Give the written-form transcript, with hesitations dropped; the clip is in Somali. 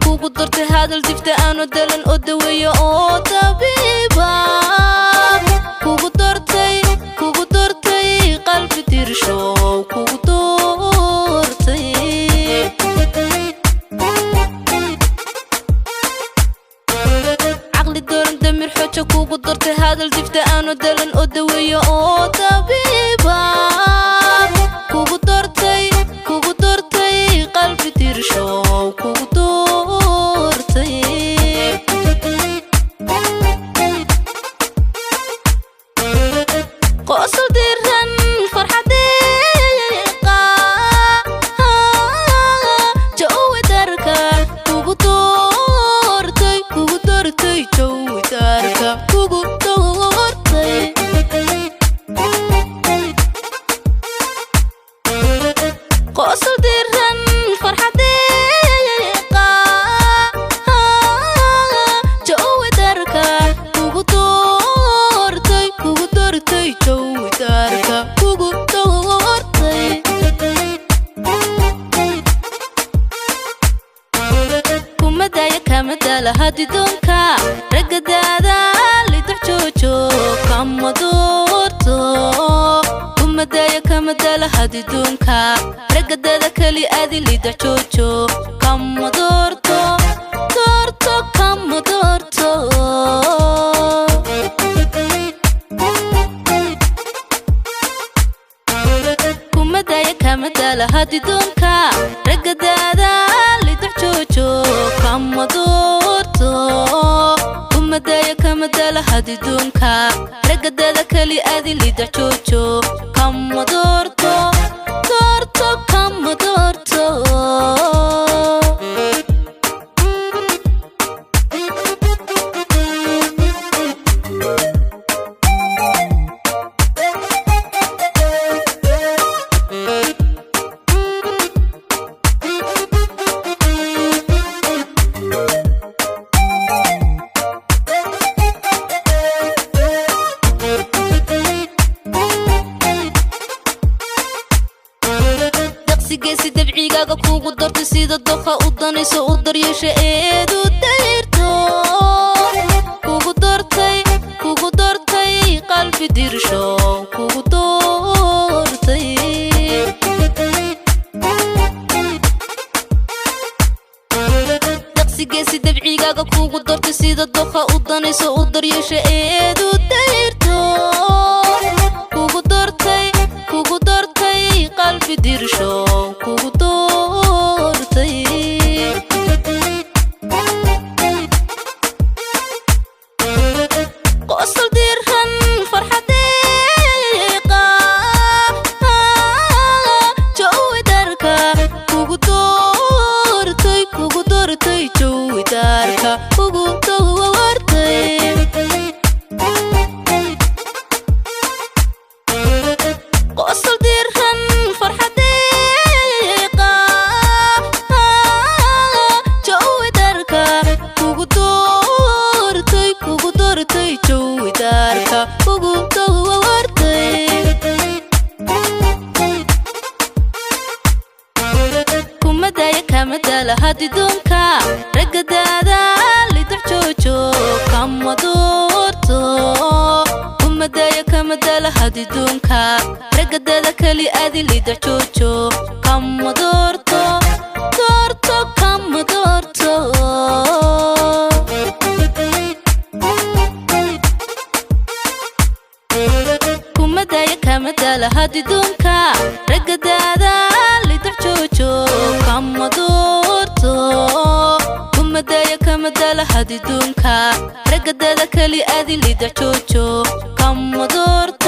kugu dartay hadal difta aanu dalan oo daweeyo oo tabiiba kugu dartay qalbi dirsho kugu dartay aqli dooran damir xojo kugu dartay hadal difta aanu dalan oo daweeyo oo tabiiba kugu dartay qalbi dirsho kugu قصر ديرن فرحة ديقة جوي داركا كوغو دورتي جوي داركا كوغو دورتي قصر ديرن فرحة ديقة جوي داركا كوغو دورتي جوي داركا كوغو دورتي كوما دايا كاما دالا هادي دونكا رقا دادا اللي تحجوجو كاما دورتو كوما دايا كاما دالا هادي دونكا رقا دادا كالي آدي اللي تحجوجو كاما دورتو كاما دورتو كما دالا هادي دونكا رقا دادا اللي تحجوجو كاما دورتو كما دالا هادي دونكا رقا دادا كالي آدي اللي تحجوجو كاما دورتو كاما دورتو geesi dabciigaaga kugu dartay sida doqa u danayso u daryeesha eedu dayrto kugu dartay qalbi dirsho kugu dartay daqsi geesi dabciigaaga kugu dartay sida doqa u danayso u daryeesha eedu dayrto kugu dartay qalbi dirsho kugu dartay qosol dirhan farxa deeqa jowi darka kugu dartay jowi darka kugu dartay qosol dirhan farxa deeqa jowi darka kugu dartay jowi darka kugu dartay kuma daya kama dala hadi doonka ragga daada li taxjoojo kama doorto kuma daya kama dala hadi doonka ragga daada kali aadi li taxjoojo kama doorto kama doorto kuma daya kama dala hadi doonka ragga daada li taxjoojo kama doorto kuma daya kama dala hadi doonka ragga daada kali aadi li taxjoojo kama doorto